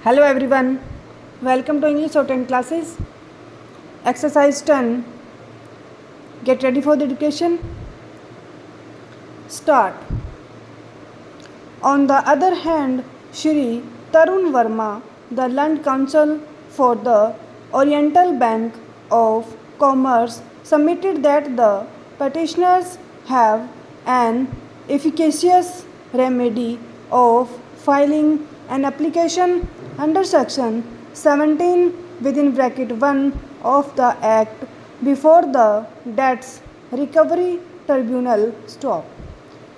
Hello everyone, welcome to English Shorthand classes. Exercise 10. Get ready for the education. Start. On the other hand, Shri Tarun Verma, the Land Counsel for the Oriental Bank of Commerce, submitted that the petitioners have an efficacious remedy of filing an application under section 17 within bracket 1 of the Act before the Debts Recovery Tribunal stop.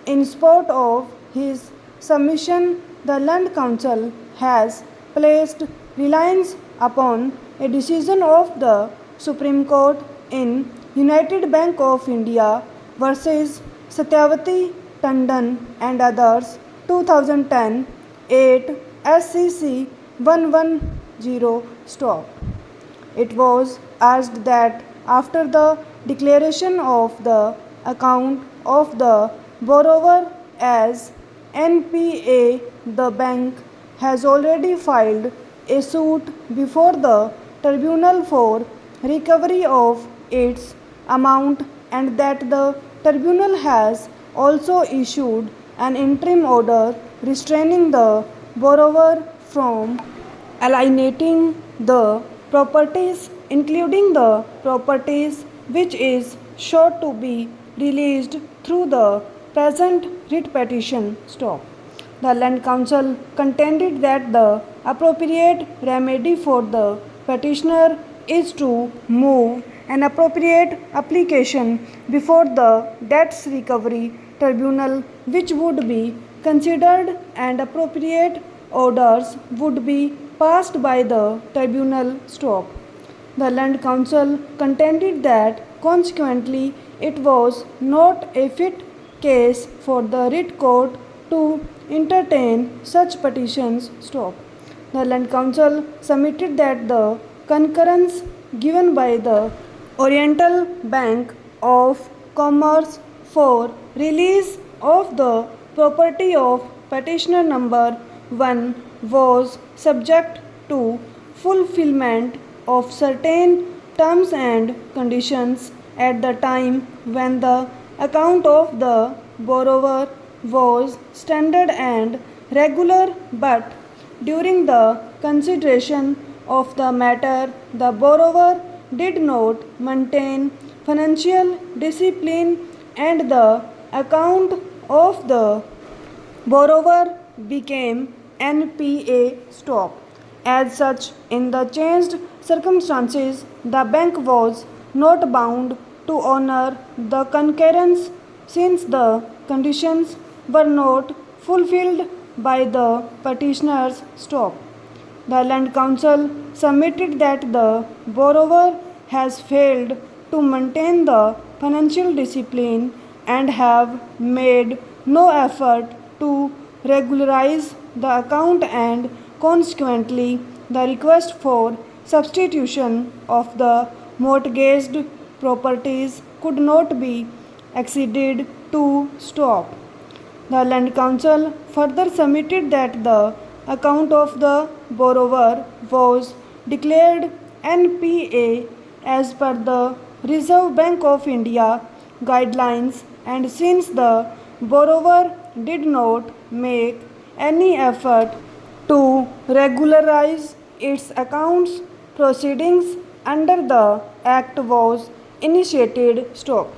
In support of his submission, the Land Council has placed reliance upon a decision of the Supreme Court in United Bank of India versus Satyavati Tandon and others 2010 8 SCC 110 stop. It was asked that after the declaration of the account of the borrower as NPA, the bank has already filed a suit before the tribunal for recovery of its amount and that the tribunal has also issued an interim order restraining the borrower from alienating the properties, including the properties which is sure to be released through the present writ petition stop. The Land Council contended that the appropriate remedy for the petitioner is to move an appropriate application before the Debts Recovery Tribunal, which would be considered and appropriate orders would be passed by the tribunal stop. The Land Council contended that consequently it was not a fit case for the writ court to entertain such petitions stop. The Land Council submitted that the concurrence given by the Oriental Bank of Commerce for release of the property of petitioner number 1 was subject to fulfillment of certain terms and conditions at the time when the account of the borrower was standard and regular, but during the consideration of the matter the borrower did not maintain financial discipline and the account of the borrower became NPA stop. As such, in the changed circumstances, the bank was not bound to honor the concurrence since the conditions were not fulfilled by the petitioners stop. The Land Council submitted that the borrower has failed to maintain the financial discipline and have made no effort to regularize the account and consequently the request for substitution of the mortgaged properties could not be acceded to stop. The Land Council further submitted that the account of the borrower was declared NPA as per the Reserve Bank of India guidelines, and since the borrower did not make any effort to regularize its accounts, proceedings under the Act was initiated stop.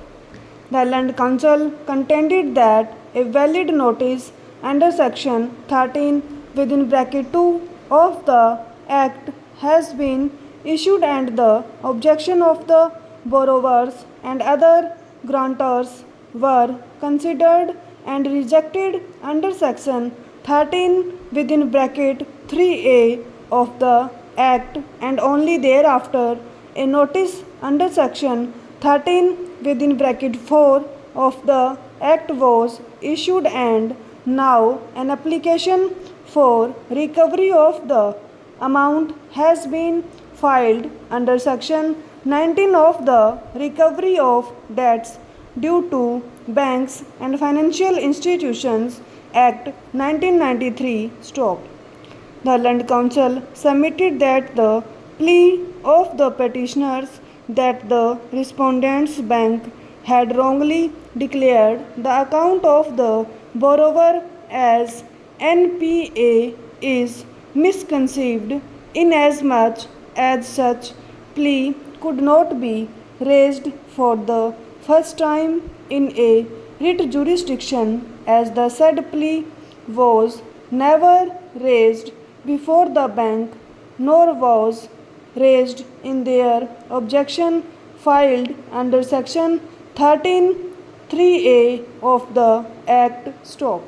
The Land Council contended that a valid notice under section 13 within bracket 2 of the Act has been issued and the objection of the borrowers and other grantors were considered and rejected under section 13 within bracket 3A of the Act, and only thereafter a notice under section 13 within bracket 4 of the Act was issued, and now an application for recovery of the amount has been filed under section 19 of the Recovery of Debts Due to Banks and Financial Institutions Act 1993 stop. The Land Council submitted that the plea of the petitioners that the respondent's bank had wrongly declared the account of the borrower as NPA is misconceived inasmuch as such plea could not be raised for the first time in a writ jurisdiction as the said plea was never raised before the bank nor was raised in their objection filed under section 13(3)(a) of the Act. Stop.